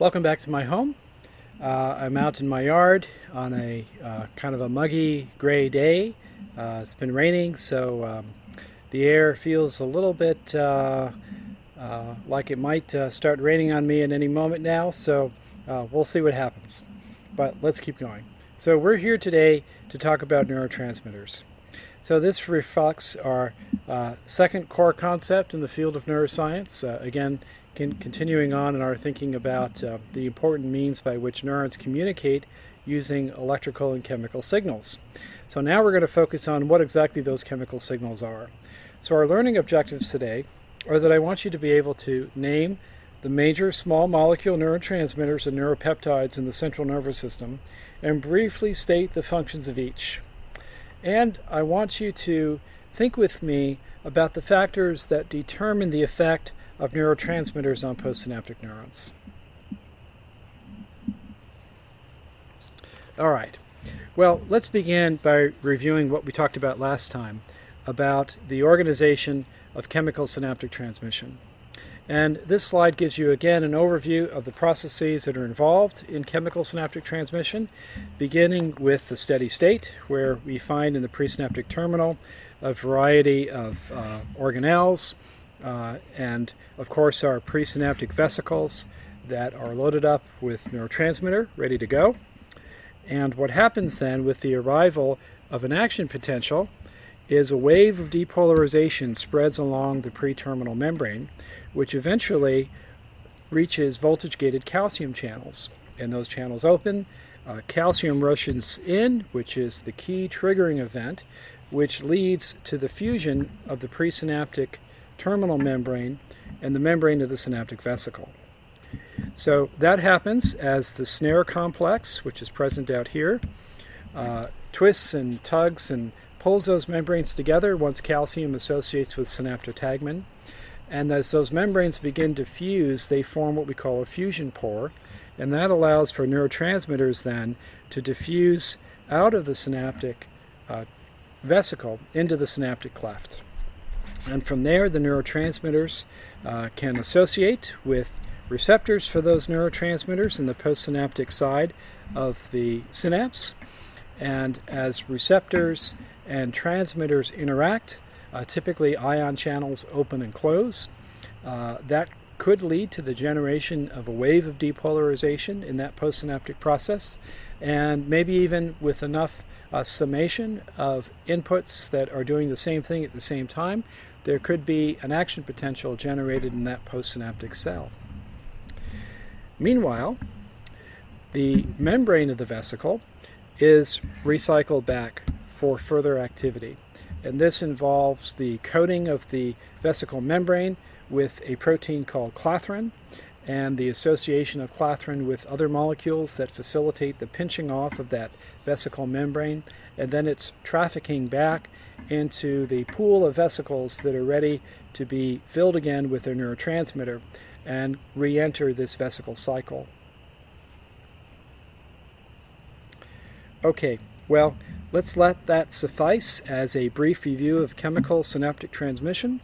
Welcome back to my home. I'm out in my yard on a kind of a muggy gray day. It's been raining, so the air feels a little bit like it might start raining on me at any moment now, so we'll see what happens. But let's keep going. So we're here today to talk about neurotransmitters. So this reflects our second core concept in the field of neuroscience. Again, continuing on in our thinking about the important means by which neurons communicate using electrical and chemical signals. So now we're going to focus on what exactly those chemical signals are. So our learning objectives today are that I want you to be able to name the major small molecule neurotransmitters and neuropeptides in the central nervous system and briefly state the functions of each. And I want you to think with me about the factors that determine the effect of neurotransmitters on postsynaptic neurons. All right. Well, let's begin by reviewing what we talked about last time about the organization of chemical synaptic transmission. And this slide gives you again an overview of the processes that are involved in chemical synaptic transmission, beginning with the steady state, where we find in the presynaptic terminal a variety of organelles, and of course our presynaptic vesicles that are loaded up with neurotransmitter ready to go. And what happens then with the arrival of an action potential is a wave of depolarization spreads along the pre-terminal membrane, which eventually reaches voltage-gated calcium channels. And those channels open, calcium rushes in, which is the key triggering event, which leads to the fusion of the presynaptic terminal membrane and the membrane of the synaptic vesicle. So that happens as the snare complex, which is present out here, twists and tugs and pulls those membranes together once calcium associates with synaptotagmin. And as those membranes begin to fuse, they form what we call a fusion pore, and that allows for neurotransmitters then to diffuse out of the synaptic vesicle into the synaptic cleft. And from there, the neurotransmitters can associate with receptors for those neurotransmitters in the postsynaptic side of the synapse. And as receptors and transmitters interact, typically ion channels open and close. That could lead to the generation of a wave of depolarization in that postsynaptic process, and maybe even with enough summation of inputs that are doing the same thing at the same time, there could be an action potential generated in that postsynaptic cell. Meanwhile, the membrane of the vesicle is recycled back for further activity. And this involves the coating of the vesicle membrane with a protein called clathrin and the association of clathrin with other molecules that facilitate the pinching off of that vesicle membrane, and then it's trafficking back into the pool of vesicles that are ready to be filled again with their neurotransmitter and re-enter this vesicle cycle. Okay, well, let's let that suffice as a brief review of chemical synaptic transmission.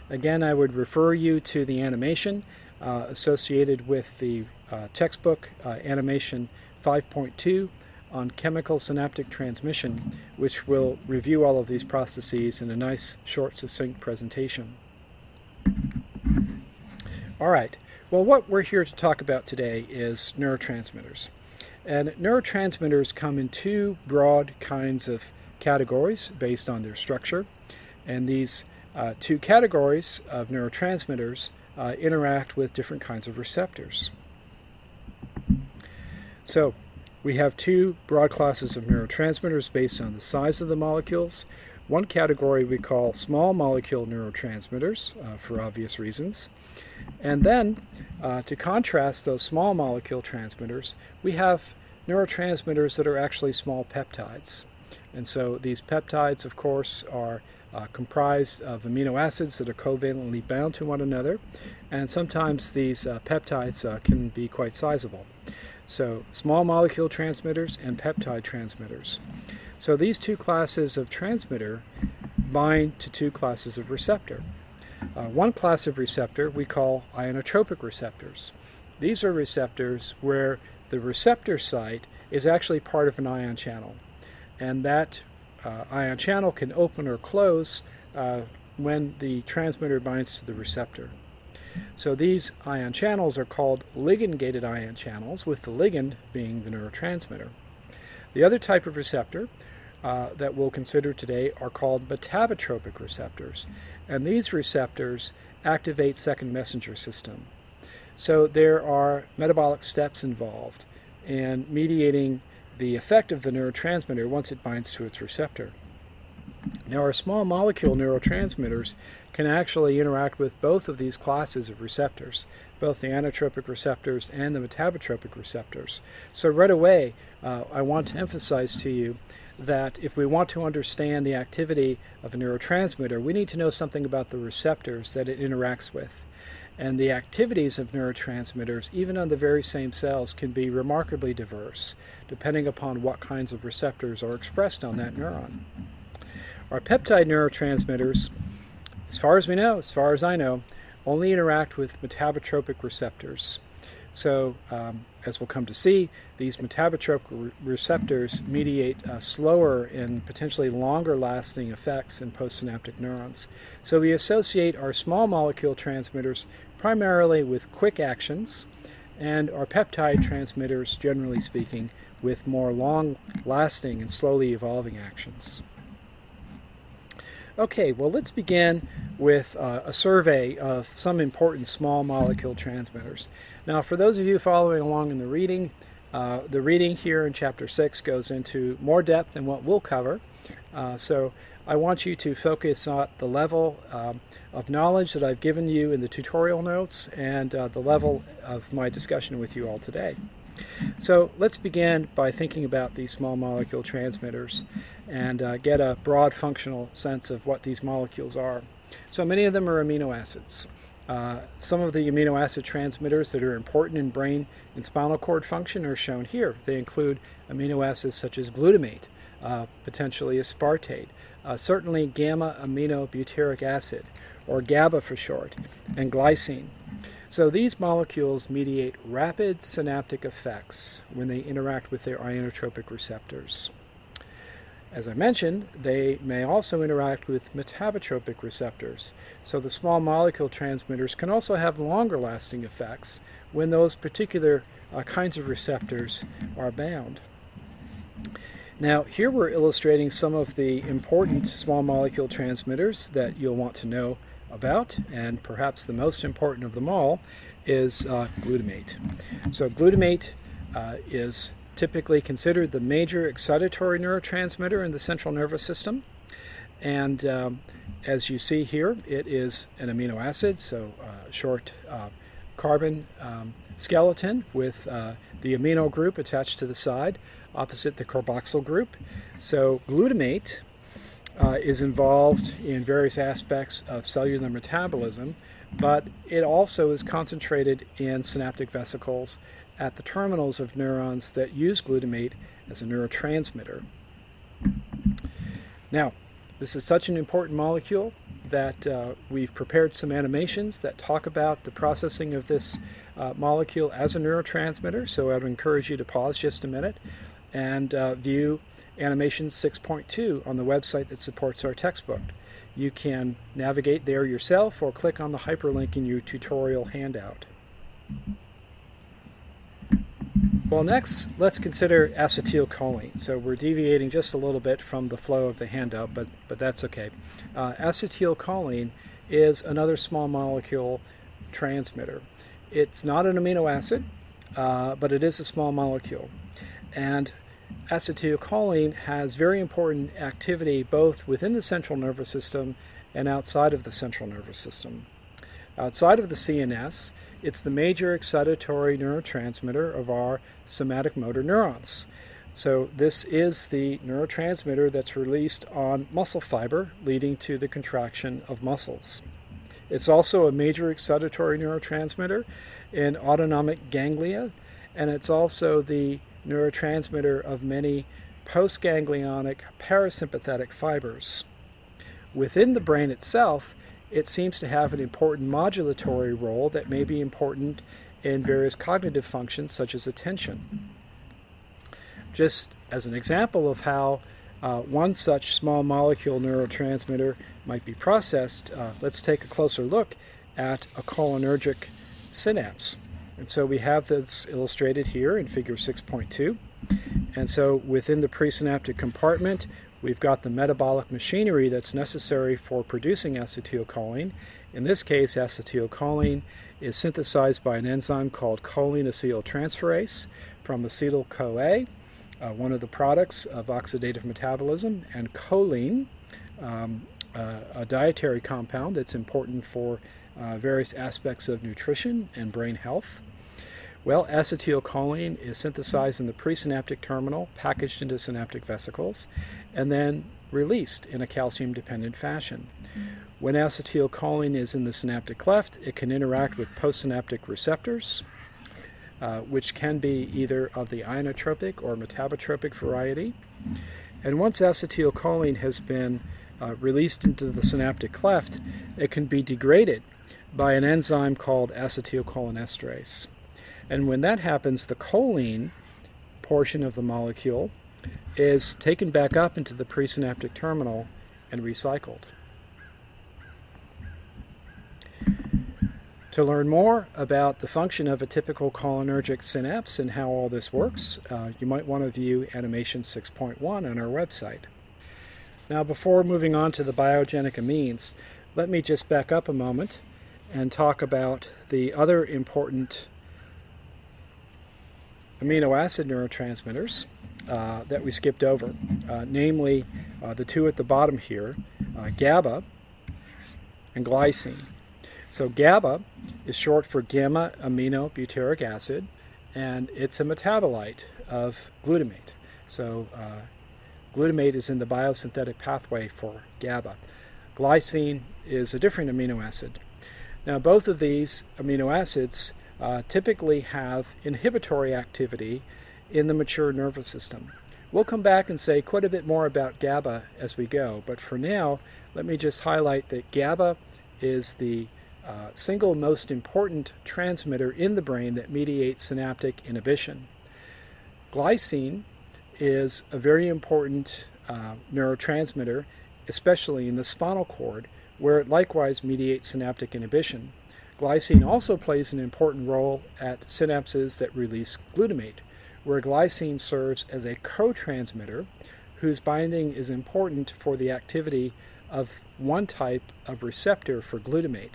Again, I would refer you to the animation associated with the textbook Animation 5.2 on chemical synaptic transmission, which will review all of these processes in a nice, short, succinct presentation. All right, well, what we're here to talk about today is neurotransmitters. And neurotransmitters come in two broad kinds of categories based on their structure. And these two categories of neurotransmitters interact with different kinds of receptors. So we have two broad classes of neurotransmitters based on the size of the molecules. One category we call small molecule neurotransmitters for obvious reasons. And then to contrast those small molecule transmitters, we have neurotransmitters that are actually small peptides. And so these peptides, of course, are comprised of amino acids that are covalently bound to one another, and sometimes these peptides can be quite sizable. So small molecule transmitters and peptide transmitters. So these two classes of transmitter bind to two classes of receptor. One class of receptor we call ionotropic receptors. these are receptors where the receptor site is actually part of an ion channel. And that ion channel can open or close when the transmitter binds to the receptor. So these ion channels are called ligand-gated ion channels, with the ligand being the neurotransmitter. The other type of receptor that we'll consider today are called metabotropic receptors. And these receptors activate second messenger system. So there are metabolic steps involved in mediating the effect of the neurotransmitter once it binds to its receptor. Now, our small molecule neurotransmitters can actually interact with both of these classes of receptors, both the inotropic receptors and the metabotropic receptors. So right away, I want to emphasize to you that if we want to understand the activity of a neurotransmitter, we need to know something about the receptors that it interacts with. And the activities of neurotransmitters, even on the very same cells, can be remarkably diverse, depending upon what kinds of receptors are expressed on that neuron. Our peptide neurotransmitters, as far as we know, as far as I know, only interact with metabotropic receptors. So, as we'll come to see, these metabotropic receptors mediate slower and potentially longer-lasting effects in postsynaptic neurons. So we associate our small molecule transmitters primarily with quick actions, and our peptide transmitters, generally speaking, with more long-lasting and slowly evolving actions. Okay, well, let's begin with a survey of some important small molecule transmitters. Now, for those of you following along in the reading here in Chapter 6 goes into more depth than what we'll cover. So I want you to focus on the level of knowledge that I've given you in the tutorial notes and the level of my discussion with you all today. So let's begin by thinking about these small molecule transmitters and get a broad functional sense of what these molecules are. So many of them are amino acids. Some of the amino acid transmitters that are important in brain and spinal cord function are shown here. They include amino acids such as glutamate, potentially aspartate, certainly gamma-aminobutyric acid, or GABA for short, and glycine. So these molecules mediate rapid synaptic effects when they interact with their ionotropic receptors. As I mentioned, they may also interact with metabotropic receptors. So the small molecule transmitters can also have longer lasting effects when those particular kinds of receptors are bound. Now, here we're illustrating some of the important small molecule transmitters that you'll want to know about, and perhaps the most important of them all is glutamate. So glutamate is typically considered the major excitatory neurotransmitter in the central nervous system, and as you see here, it is an amino acid, so short carbon skeleton with the amino group attached to the side opposite the carboxyl group. So glutamate is involved in various aspects of cellular metabolism, but it also is concentrated in synaptic vesicles at the terminals of neurons that use glutamate as a neurotransmitter. Now, this is such an important molecule that we've prepared some animations that talk about the processing of this molecule as a neurotransmitter, so I would encourage you to pause just a minute and view Animation 6.2 on the website that supports our textbook. You can navigate there yourself or click on the hyperlink in your tutorial handout. Well, next, let's consider acetylcholine. So we're deviating just a little bit from the flow of the handout, but that's okay. Acetylcholine is another small molecule transmitter. It's not an amino acid, but it is a small molecule. And acetylcholine has very important activity both within the central nervous system and outside of the central nervous system. Outside of the CNS, it's the major excitatory neurotransmitter of our somatic motor neurons. So this is the neurotransmitter that's released on muscle fiber, leading to the contraction of muscles. It's also a major excitatory neurotransmitter in autonomic ganglia, and it's also the neurotransmitter of many postganglionic parasympathetic fibers. Within the brain itself, it seems to have an important modulatory role that may be important in various cognitive functions such as attention. Just as an example of how one such small molecule neurotransmitter might be processed, let's take a closer look at a cholinergic synapse. And so we have this illustrated here in figure 6.2. And so within the presynaptic compartment, we've got the metabolic machinery that's necessary for producing acetylcholine. In this case, acetylcholine is synthesized by an enzyme called choline acetyltransferase from acetyl-CoA, one of the products of oxidative metabolism, and choline, a dietary compound that's important for various aspects of nutrition and brain health. Well, acetylcholine is synthesized in the presynaptic terminal, packaged into synaptic vesicles, and then released in a calcium-dependent fashion. When acetylcholine is in the synaptic cleft, it can interact with postsynaptic receptors, which can be either of the ionotropic or metabotropic variety. And once acetylcholine has been released into the synaptic cleft, it can be degraded by an enzyme called acetylcholinesterase. And when that happens, the choline portion of the molecule is taken back up into the presynaptic terminal and recycled. To learn more about the function of a typical cholinergic synapse and how all this works, you might want to view animation 6.1 on our website. Now, before moving on to the biogenic amines, let me just back up a moment and talk about the other important amino acid neurotransmitters that we skipped over, namely the two at the bottom here, GABA and glycine. So GABA is short for gamma-aminobutyric acid, and it's a metabolite of glutamate. So glutamate is in the biosynthetic pathway for GABA. Glycine is a different amino acid. Now, both of these amino acids typically have inhibitory activity in the mature nervous system. We'll come back and say quite a bit more about GABA as we go, but for now, let me just highlight that GABA is the single most important transmitter in the brain that mediates synaptic inhibition. Glycine is a very important neurotransmitter, especially in the spinal cord, where it likewise mediates synaptic inhibition. Glycine also plays an important role at synapses that release glutamate, where glycine serves as a co-transmitter whose binding is important for the activity of one type of receptor for glutamate.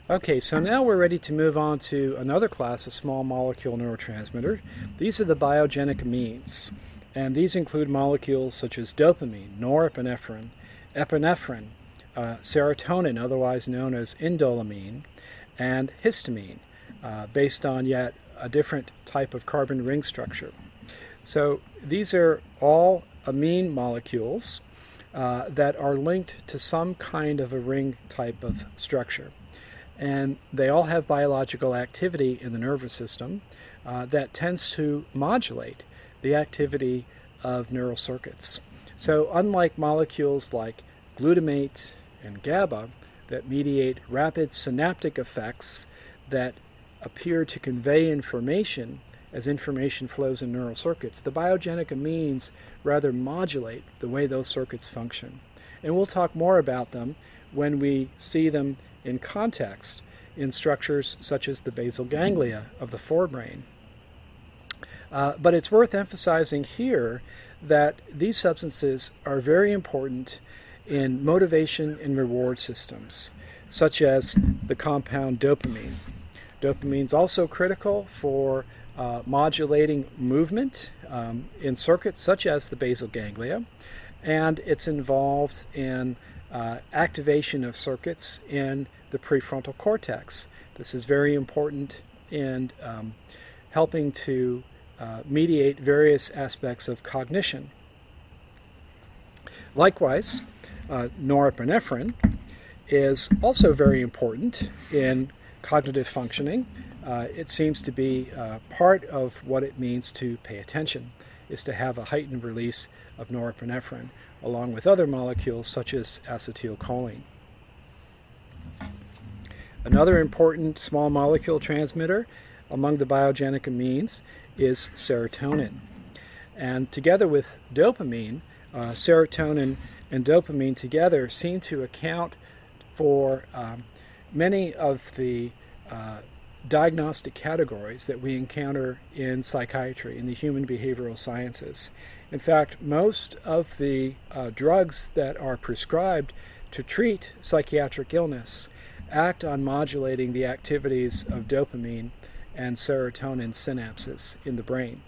Okay, so now we're ready to move on to another class of small molecule neurotransmitter. These are the biogenic amines, and these include molecules such as dopamine, norepinephrine, epinephrine, serotonin, otherwise known as indolamine, and histamine, based on yet a different type of carbon ring structure. So these are all amine molecules that are linked to some kind of a ring type of structure. And they all have biological activity in the nervous system that tends to modulate the activity of neural circuits. So unlike molecules like glutamate and GABA that mediate rapid synaptic effects that appear to convey information as information flows in neural circuits, the biogenic amines rather modulate the way those circuits function. And we'll talk more about them when we see them in context in structures such as the basal ganglia of the forebrain. But it's worth emphasizing here that these substances are very important in motivation and reward systems, such as the compound dopamine. Dopamine is also critical for modulating movement in circuits such as the basal ganglia, and it's involved in activation of circuits in the prefrontal cortex. This is very important in helping to mediate various aspects of cognition. Likewise, norepinephrine is also very important in cognitive functioning. It seems to be part of what it means to pay attention, is to have a heightened release of norepinephrine, along with other molecules such as acetylcholine. Another important small molecule transmitter among the biogenic amines is serotonin. And together with dopamine, serotonin and dopamine together seem to account for many of the diagnostic categories that we encounter in psychiatry, in the human behavioral sciences. In fact, most of the drugs that are prescribed to treat psychiatric illness act on modulating the activities of dopamine and serotonin synapses in the brain.